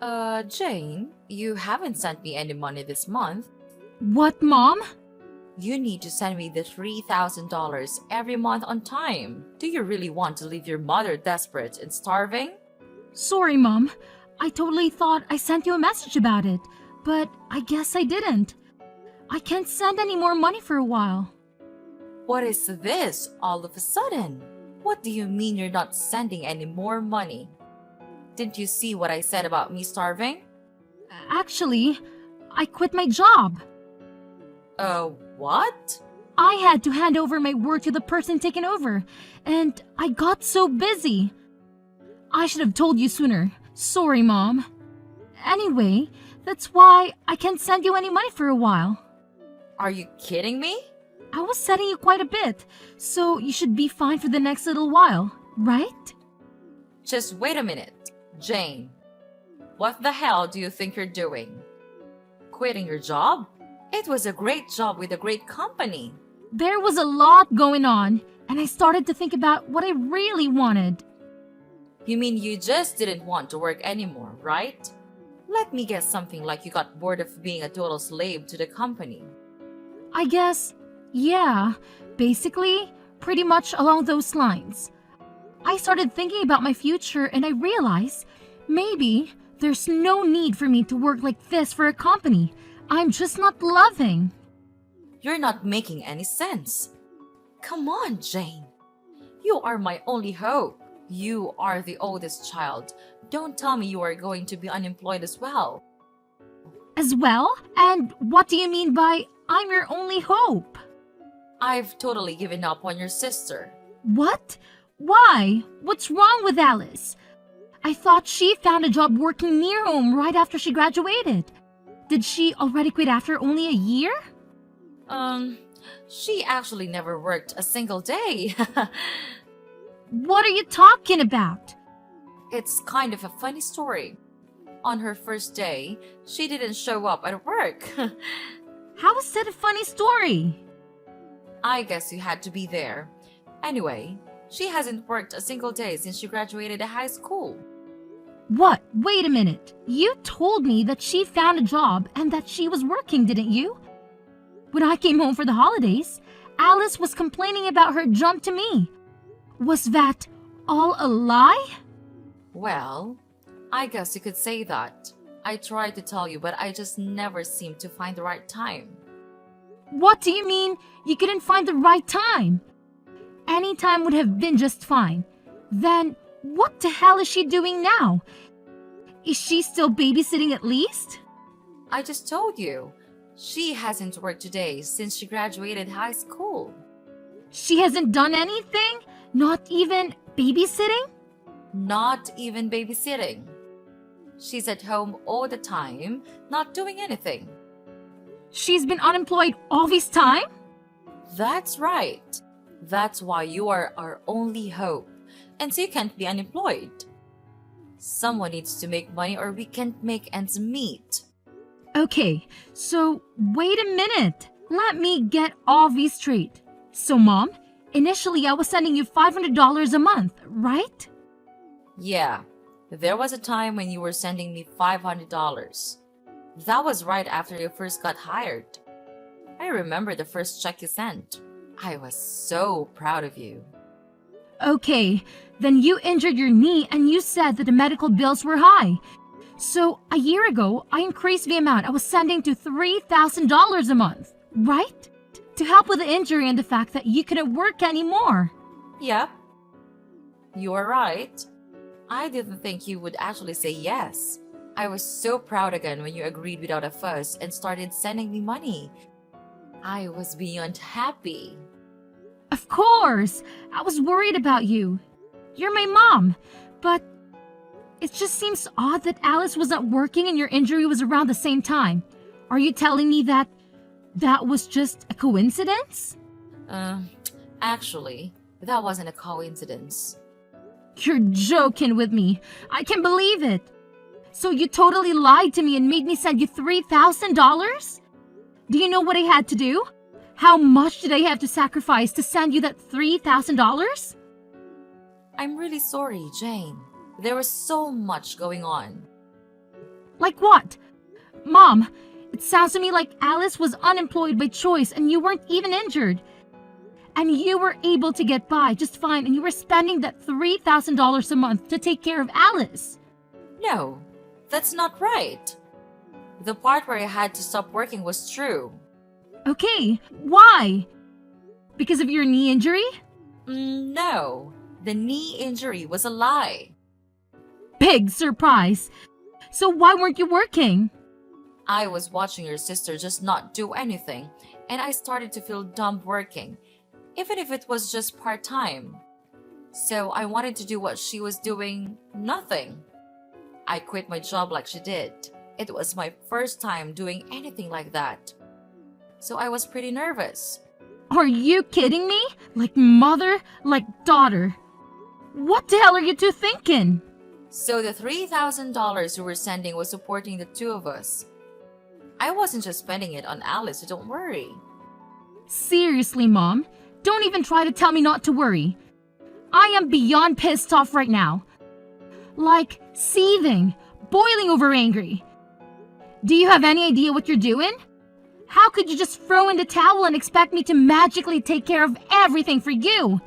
Jane, you haven't sent me any money this month. What, Mom? You need to send me the $3,000 every month on time. Do you really want to leave your mother desperate and starving? Sorry, Mom. I totally thought I sent you a message about it, but I guess I didn't. I can't send any more money for a while. What is this all of a sudden? What do you mean you're not sending any more money? Didn't you see what I said about me starving? Actually, I quit my job. What? I had to hand over my work to the person taking over, and I got so busy. I should have told you sooner. Sorry, Mom. Anyway, that's why I can't send you any money for a while. Are you kidding me? I was sending you quite a bit, so you should be fine for the next little while, right? Just wait a minute, Jane. What the hell do you think you're doing? Quitting your job? It was a great job with a great company. There was a lot going on, and I started to think about what I really wanted. You mean you just didn't want to work anymore, right? Let me guess, something like you got bored of being a total slave to the company. I guess, yeah, basically, pretty much along those lines. I started thinking about my future and I realized maybe there's no need for me to work like this for a company I'm just not loving. You're not making any sense. Come on, Jane. You are my only hope. You are the oldest child. Don't tell me you are going to be unemployed as well. As well? And what do you mean by I'm your only hope? I've totally given up on your sister. What? Why? What's wrong with Alice? I thought she found a job working near home right after she graduated. Did she already quit after only a year? She actually never worked a single day. What are you talking about? It's kind of a funny story. On her first day, she didn't show up at work. How is that a funny story? I guess you had to be there. Anyway, she hasn't worked a single day since she graduated high school. What? Wait a minute. You told me that she found a job and that she was working, didn't you? When I came home for the holidays, Alice was complaining about her jump to me. Was that all a lie? Well, I guess you could say that. I tried to tell you, but I just never seemed to find the right time. What do you mean you couldn't find the right time? Any time would have been just fine. Then what the hell is she doing now? Is she still babysitting at least? I just told you. She hasn't worked today since she graduated high school. She hasn't done anything? Not even babysitting? Not even babysitting. She's at home all the time, not doing anything. She's been unemployed all this time? That's right. That's why you are our only hope. And so you can't be unemployed. Someone needs to make money or we can't make ends meet. Okay, so wait a minute. Let me get all these straight. So, Mom, initially I was sending you $500 a month, right? Yeah, there was a time when you were sending me $500. That was right after you first got hired. I remember the first check you sent. I was so proud of you. Okay, then you injured your knee and you said that the medical bills were high. So, a year ago, I increased the amount I was sending to $3,000 a month, right? To help with the injury and the fact that you couldn't work anymore. Yep, you are right. I didn't think you would actually say yes. I was so proud again when you agreed without a fuss and started sending me money. I was beyond happy. Of course! I was worried about you. You're my mom, but it just seems odd that Alice was not working and your injury was around the same time. Are you telling me that was just a coincidence? Actually, that wasn't a coincidence. You're joking with me. I can't believe it. So you totally lied to me and made me send you $3,000? Do you know what I had to do? How much did I have to sacrifice to send you that $3,000? I'm really sorry, Jane. There was so much going on. Like what? Mom, it sounds to me like Alice was unemployed by choice and you weren't even injured. And you were able to get by just fine and you were spending that $3,000 a month to take care of Alice. No, that's not right. The part where I had to stop working was true. Okay, why? Because of your knee injury? No, the knee injury was a lie. Big surprise. So why weren't you working? I was watching your sister just not do anything, and I started to feel dumb working, even if it was just part-time. So I wanted to do what she was doing, nothing. I quit my job like she did. It was my first time doing anything like that. So I was pretty nervous. Are you kidding me? Like mother, like daughter. What the hell are you two thinking? So the $3,000 you were sending was supporting the two of us. I wasn't just spending it on Alice, so don't worry. Seriously, Mom, don't even try to tell me not to worry. I am beyond pissed off right now. Like seething, boiling over angry. Do you have any idea what you're doing? How could you just throw in the towel and expect me to magically take care of everything for you?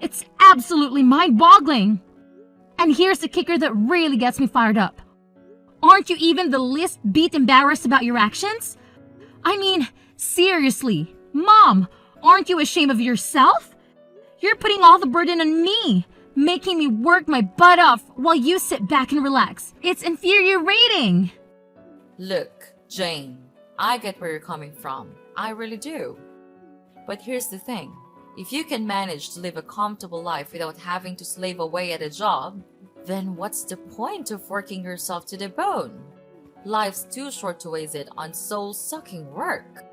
It's absolutely mind-boggling. And here's the kicker that really gets me fired up. Aren't you even the least bit embarrassed about your actions? I mean, seriously, Mom, aren't you ashamed of yourself? You're putting all the burden on me, making me work my butt off while you sit back and relax. It's infuriating. Look, Jane, I get where you're coming from. I really do. But here's the thing. If you can manage to live a comfortable life without having to slave away at a job, then what's the point of working yourself to the bone? Life's too short to waste it on soul-sucking work.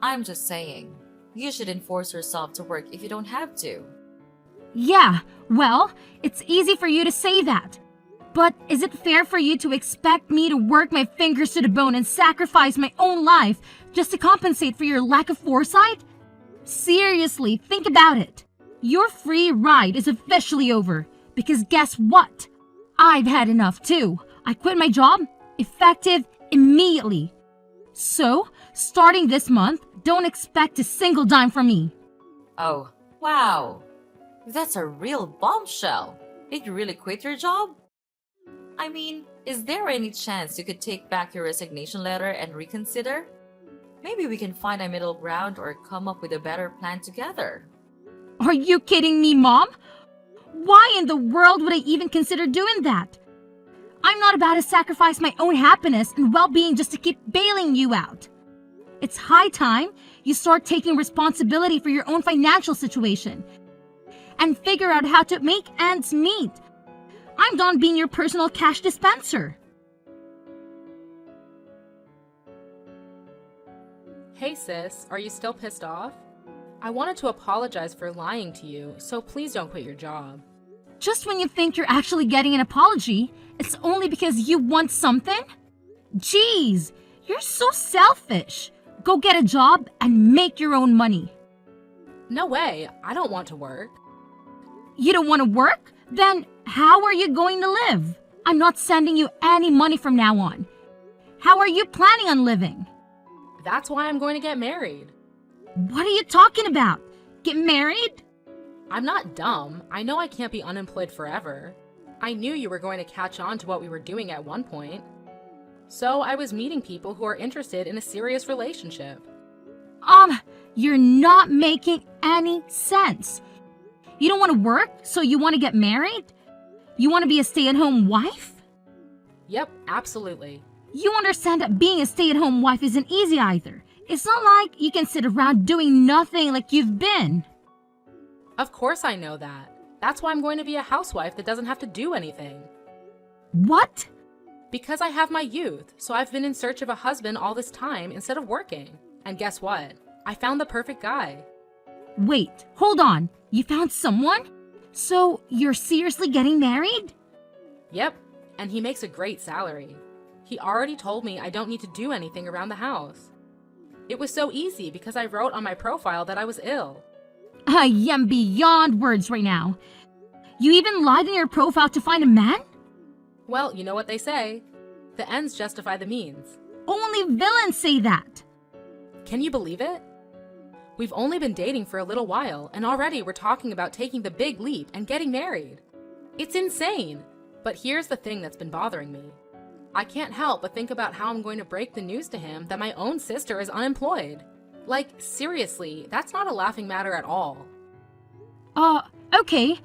I'm just saying, you shouldn't force yourself to work if you don't have to. Yeah, well, it's easy for you to say that. But is it fair for you to expect me to work my fingers to the bone and sacrifice my own life just to compensate for your lack of foresight? Seriously, think about it. Your free ride is officially over. Because guess what? I've had enough too. I quit my job, effective immediately. So, starting this month, don't expect a single dime from me. Oh, wow. That's a real bombshell. Did you really quit your job? I mean, is there any chance you could take back your resignation letter and reconsider? Maybe we can find a middle ground or come up with a better plan together. Are you kidding me, Mom? Why in the world would I even consider doing that? I'm not about to sacrifice my own happiness and well-being just to keep bailing you out. It's high time you start taking responsibility for your own financial situation and figure out how to make ends meet. I'm done being your personal cash dispenser. Hey sis, are you still pissed off? I wanted to apologize for lying to you, so please don't quit your job. Just when you think you're actually getting an apology, it's only because you want something? Jeez, you're so selfish. Go get a job and make your own money. No way, I don't want to work. You don't want to work? Then how are you going to live? I'm not sending you any money from now on. How are you planning on living? That's why I'm going to get married. What are you talking about? Get married? I'm not dumb. I know I can't be unemployed forever. I knew you were going to catch on to what we were doing at one point. So I was meeting people who are interested in a serious relationship. You're not making any sense. You don't want to work, so you want to get married? You want to be a stay-at-home wife? Yep, absolutely. You understand that being a stay-at-home wife isn't easy either. It's not like you can sit around doing nothing like you've been. Of course I know that. That's why I'm going to be a housewife that doesn't have to do anything. What? Because I have my youth, so I've been in search of a husband all this time instead of working. And guess what? I found the perfect guy. Wait, hold on. You found someone? So you're seriously getting married? Yep, and he makes a great salary. He already told me I don't need to do anything around the house. It was so easy because I wrote on my profile that I was ill. I am beyond words right now. You even lied in your profile to find a man? Well, you know what they say. The ends justify the means. Only villains say that. Can you believe it? We've only been dating for a little while, and already we're talking about taking the big leap and getting married. It's insane! But here's the thing that's been bothering me. I can't help but think about how I'm going to break the news to him that my own sister is unemployed. Like, seriously, that's not a laughing matter at all. Okay.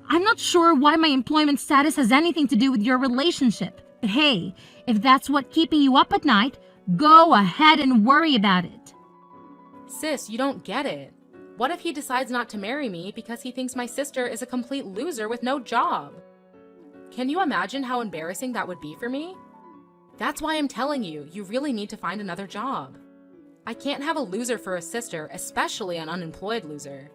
I'm not sure why my employment status has anything to do with your relationship. But hey, if that's what keeping you up at night, go ahead and worry about it. Sis, you don't get it. What if he decides not to marry me because he thinks my sister is a complete loser with no job? Can you imagine how embarrassing that would be for me? That's why I'm telling you, you really need to find another job. I can't have a loser for a sister, especially an unemployed loser.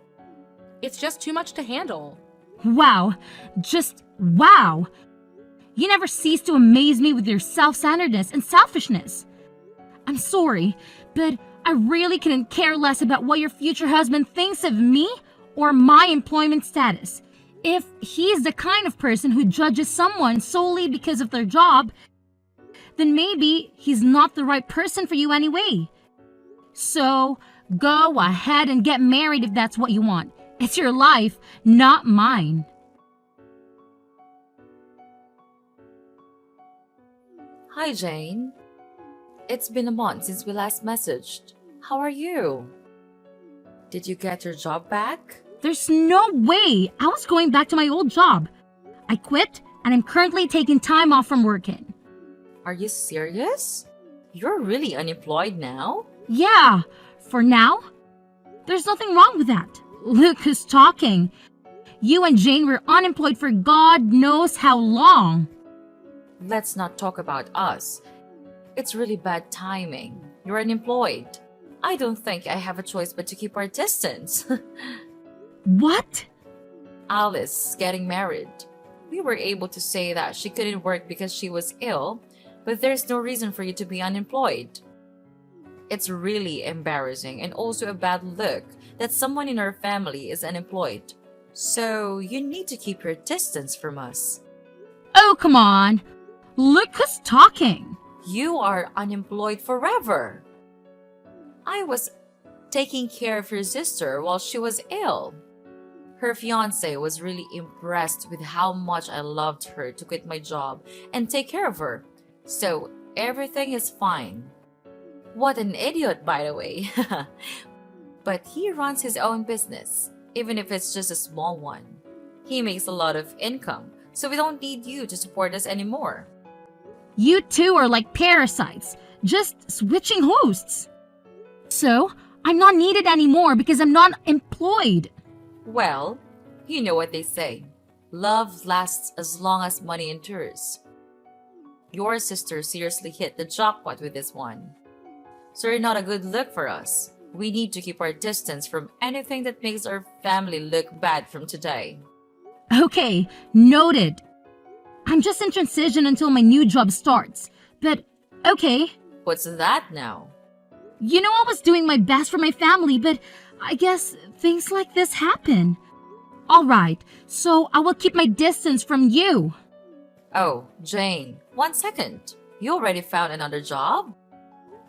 It's just too much to handle. Wow. Just wow. You never cease to amaze me with your self-centeredness and selfishness. I'm sorry, but I really couldn't care less about what your future husband thinks of me or my employment status. If he's the kind of person who judges someone solely because of their job, then maybe he's not the right person for you anyway. So, go ahead and get married if that's what you want. It's your life, not mine. Hi, Jane. It's been a month since we last messaged. How are you? Did you get your job back? There's no way I was going back to my old job. I quit and I'm currently taking time off from working. Are you serious? You're really unemployed now? Yeah, for now. There's nothing wrong with that. Look who's talking. You and Jane were unemployed for God knows how long. Let's not talk about us. It's really bad timing. You're unemployed. I don't think I have a choice but to keep our distance. What? Alice is getting married. We were able to say that she couldn't work because she was ill, but there's no reason for you to be unemployed. It's really embarrassing and also a bad look that someone in our family is unemployed. So you need to keep your distance from us. Oh, come on. Look who's talking. You are unemployed forever. I was taking care of your sister while she was ill. Her fiance was really impressed with how much I loved her to quit my job and take care of her. So everything is fine. What an idiot, by the way. But he runs his own business, even if it's just a small one. He makes a lot of income, so we don't need you to support us anymore. You two are like parasites, just switching hosts. So, I'm not needed anymore because I'm not employed. Well, you know what they say. Love lasts as long as money endures. Your sister seriously hit the jackpot with this one. So you're not a good look for us. We need to keep our distance from anything that makes our family look bad from today. Okay, noted. I'm just in transition until my new job starts. But, okay. What's that now? You know, I was doing my best for my family, but I guess things like this happen. Alright, so I will keep my distance from you. Oh, Jane, 1 second. You already found another job?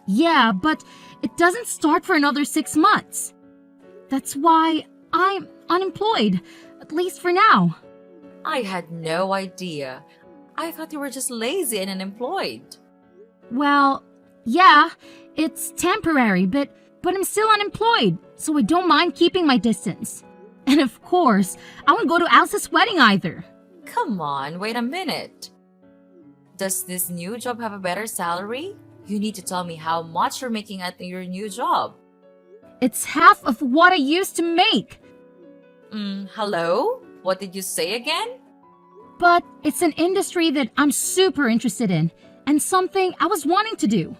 Yeah, but it doesn't start for another 6 months. That's why I'm unemployed, at least for now. I had no idea. I thought you were just lazy and unemployed. Well, yeah, it's temporary, but I'm still unemployed, so I don't mind keeping my distance. And of course, I won't go to Alice's wedding either. Come on, wait a minute. Does this new job have a better salary? You need to tell me how much you're making at your new job. It's half of what I used to make. Hello? What did you say again? But it's an industry that I'm super interested in and something I was wanting to do.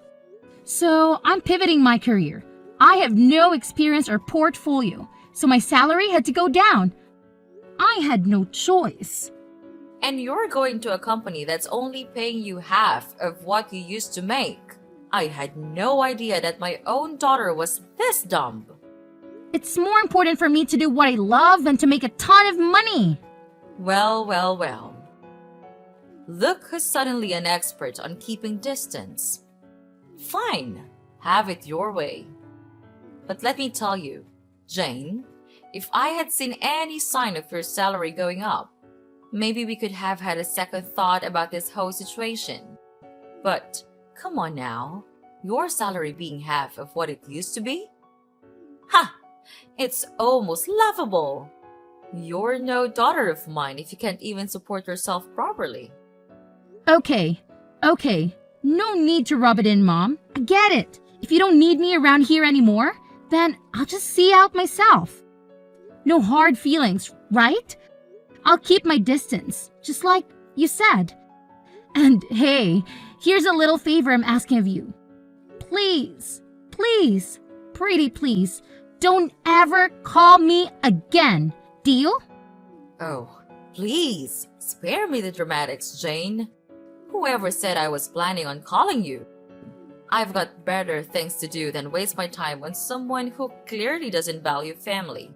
So I'm pivoting my career. I have no experience or portfolio, so my salary had to go down. I had no choice. And you're going to a company that's only paying you half of what you used to make. I had no idea that my own daughter was this dumb. It's more important for me to do what I love than to make a ton of money. Well. Look who's suddenly an expert on keeping distance. Fine, have it your way. But let me tell you, Jane, if I had seen any sign of your salary going up, maybe we could have had a second thought about this whole situation. But come on now, your salary being half of what it used to be? Ha! It's almost laughable. You're no daughter of mine if you can't even support yourself properly. Okay. No need to rub it in, Mom. I get it. If you don't need me around here anymore, then I'll just see out myself. No hard feelings, right? I'll keep my distance, just like you said. And hey, here's a little favor I'm asking of you. Please, pretty please, don't ever call me again. Deal? Oh, please, spare me the dramatics, Jane. Whoever said I was planning on calling you? I've got better things to do than waste my time on someone who clearly doesn't value family.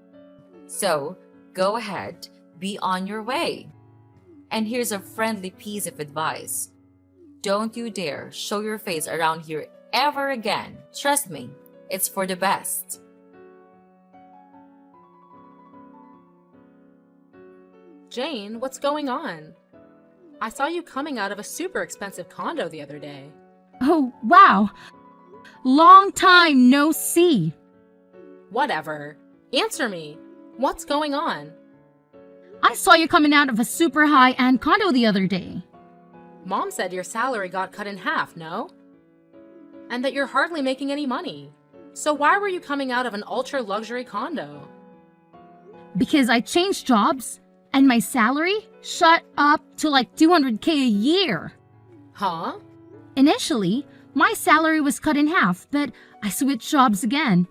So, go ahead, be on your way. And here's a friendly piece of advice. Don't you dare show your face around here ever again. Trust me, it's for the best. Jane, what's going on? I saw you coming out of a super expensive condo the other day. Oh, wow. Long time no see. Whatever. Answer me. What's going on? I saw you coming out of a super high-end condo the other day. Mom said your salary got cut in half, no? And that you're hardly making any money. So why were you coming out of an ultra-luxury condo? Because I changed jobs and my salary shot up to like $200K a year. Huh? Initially, my salary was cut in half, but I switched jobs again.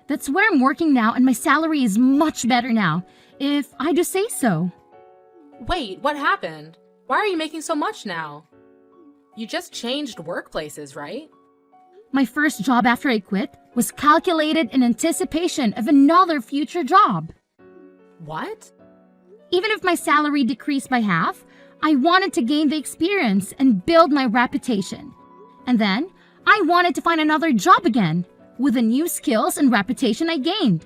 That's where I'm working now, and my salary is much better now, if I do say so. Wait, what happened? Why are you making so much now? You just changed workplaces, right? My first job after I quit was calculated in anticipation of another future job. What? Even if my salary decreased by half, I wanted to gain the experience and build my reputation. And then, I wanted to find another job again, with the new skills and reputation I gained.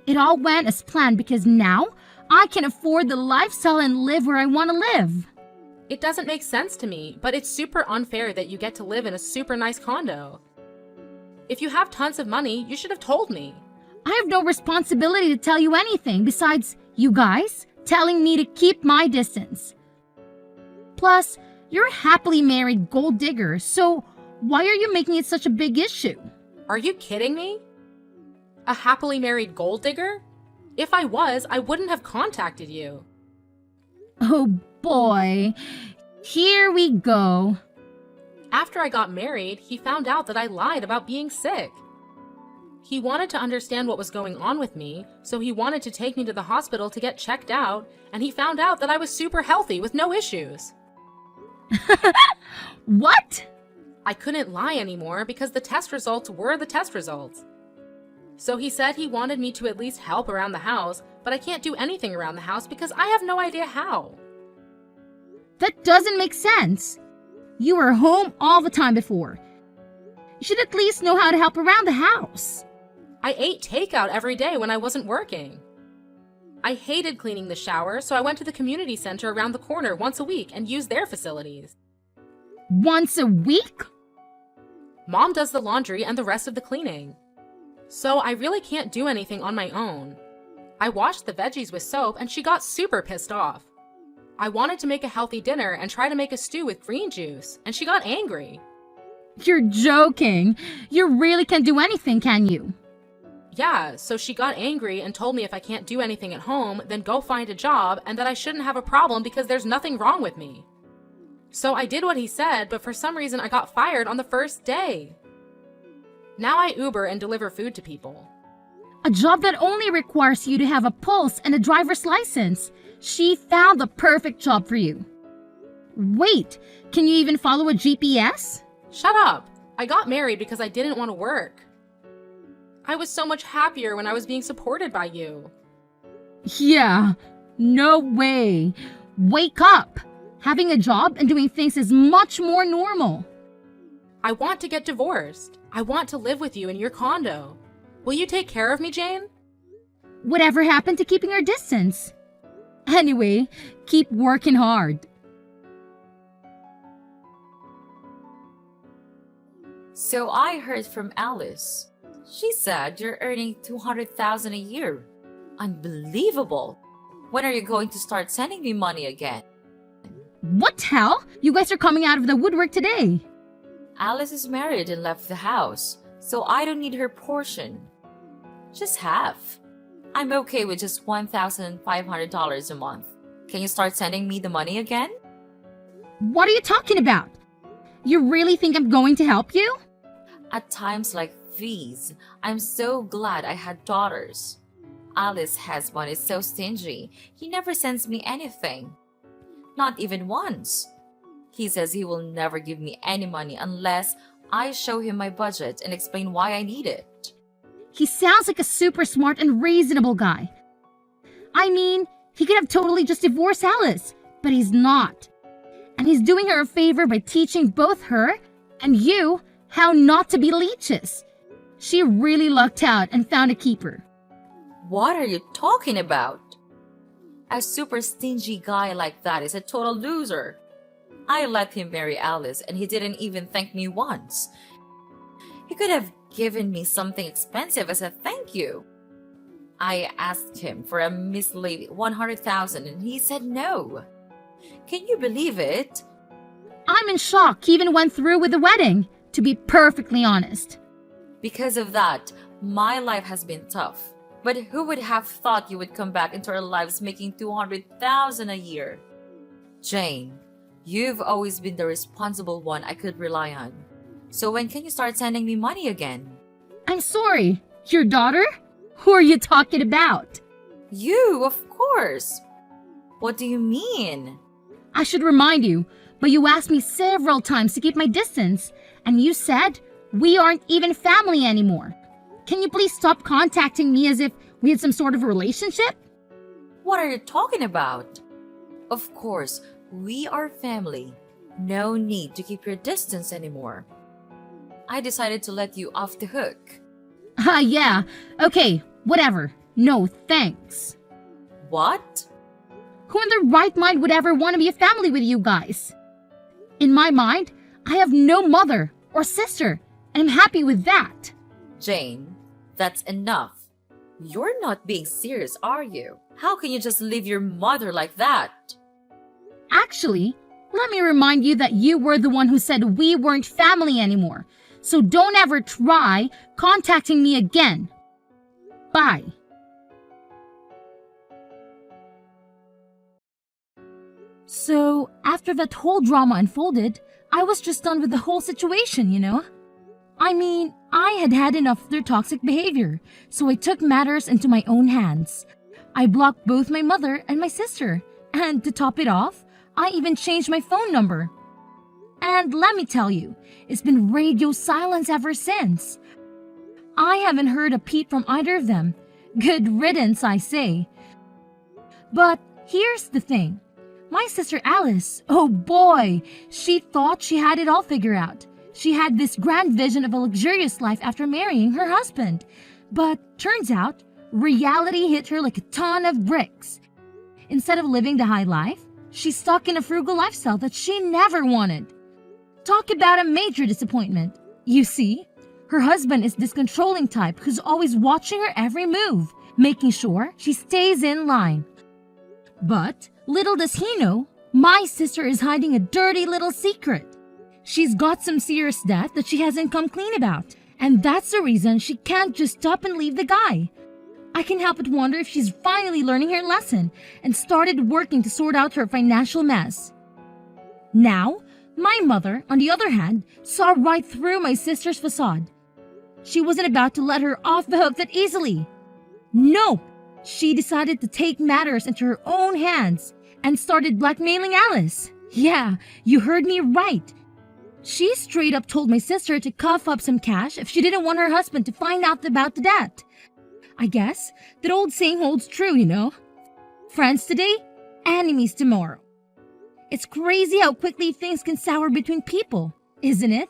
It all went as planned because now, I can afford the lifestyle and live where I want to live. It doesn't make sense to me, but it's super unfair that you get to live in a super nice condo. If you have tons of money, you should have told me. I have no responsibility to tell you anything besides you guys telling me to keep my distance. Plus, you're a happily married gold digger, so why are you making it such a big issue? Are you kidding me? A happily married gold digger? If I was, I wouldn't have contacted you. Oh boy, here we go. After I got married, he found out that I lied about being sick. He wanted to understand what was going on with me, so he wanted to take me to the hospital to get checked out, and he found out that I was super healthy with no issues. What? I couldn't lie anymore because the test results were the test results. So he said he wanted me to at least help around the house, but I can't do anything around the house because I have no idea how. That doesn't make sense. You were home all the time before. You should at least know how to help around the house. I ate takeout every day when I wasn't working. I hated cleaning the shower, so I went to the community center around the corner once a week and used their facilities. Once a week? Mom does the laundry and the rest of the cleaning. So I really can't do anything on my own. I washed the veggies with soap and she got super pissed off. I wanted to make a healthy dinner and try to make a stew with green juice, and she got angry. You're joking. You really can't do anything, can you? Yeah, so she got angry and told me if I can't do anything at home, then go find a job and that I shouldn't have a problem because there's nothing wrong with me. So I did what he said, but for some reason I got fired on the first day. Now I Uber and deliver food to people. A job that only requires you to have a pulse and a driver's license. She found the perfect job for you. Wait, can you even follow a GPS? Shut up! I got married because I didn't want to work. I was so much happier when I was being supported by you. Yeah, no way. Wake up. Having a job and doing things is much more normal. I want to get divorced. I want to live with you in your condo. Will you take care of me, Jane? Whatever happened to keeping our distance? Anyway, keep working hard. So I heard from Alice. She said you're earning 200,000 a year. Unbelievable. When are you going to start sending me money again? What hell? You guys are coming out of the woodwork today. Alice is married and left the house, so I don't need her portion. Just half. I'm okay with just $1,500 a month. Can you start sending me the money again? What are you talking about? You really think I'm going to help you? At times like these, I'm so glad I had daughters. Alice's husband is so stingy, he never sends me anything. Not even once. He says he will never give me any money unless I show him my budget and explain why I need it. He sounds like a super smart and reasonable guy. I mean, he could have totally just divorced Alice, but he's not. And he's doing her a favor by teaching both her and you how not to be leeches. She really lucked out and found a keeper. What are you talking about? A super stingy guy like that is a total loser. I let him marry Alice and he didn't even thank me once. He could have given me something expensive as a thank you. I asked him for a measly 100,000 and he said no. Can you believe it? I'm in shock he even went through with the wedding, to be perfectly honest. Because of that, my life has been tough. But who would have thought you would come back into our lives making 200,000 a year? Jane, you've always been the responsible one I could rely on. So when can you start sending me money again? I'm sorry, your daughter? Who are you talking about? You, of course. What do you mean? I should remind you, but you asked me several times to keep my distance, and you said we aren't even family anymore. Can you please stop contacting me as if we had some sort of relationship? What are you talking about? Of course, we are family. No need to keep your distance anymore. I decided to let you off the hook. Yeah. Okay, whatever. No, thanks. What? Who in their right mind would ever want to be a family with you guys? In my mind, I have no mother or sister, and I'm happy with that. Jane, that's enough. You're not being serious, are you? How can you just leave your mother like that? Actually, let me remind you that you were the one who said we weren't family anymore. So don't ever try contacting me again. Bye. So, after that whole drama unfolded, I was just done with the whole situation, you know? I mean, I had had enough of their toxic behavior, so I took matters into my own hands. I blocked both my mother and my sister, and to top it off, I even changed my phone number. And let me tell you, it's been radio silence ever since. I haven't heard a peep from either of them. Good riddance, I say. But here's the thing. My sister Alice, oh boy, she thought she had it all figured out. She had this grand vision of a luxurious life after marrying her husband. But turns out, reality hit her like a ton of bricks. Instead of living the high life, she's stuck in a frugal lifestyle that she never wanted. Talk about a major disappointment. You see, her husband is this controlling type who's always watching her every move, making sure she stays in line. But little does he know, my sister is hiding a dirty little secret. She's got some serious debt that she hasn't come clean about, and that's the reason she can't just stop and leave the guy. I can help but wonder if she's finally learning her lesson and started working to sort out her financial mess. Now, my mother, on the other hand, saw right through my sister's facade. She wasn't about to let her off the hook that easily. Nope, she decided to take matters into her own hands and started blackmailing Alice. Yeah, you heard me right. She straight up told my sister to cough up some cash if she didn't want her husband to find out about the debt. I guess that old saying holds true, you know. Friends today, enemies tomorrow. It's crazy how quickly things can sour between people, isn't it?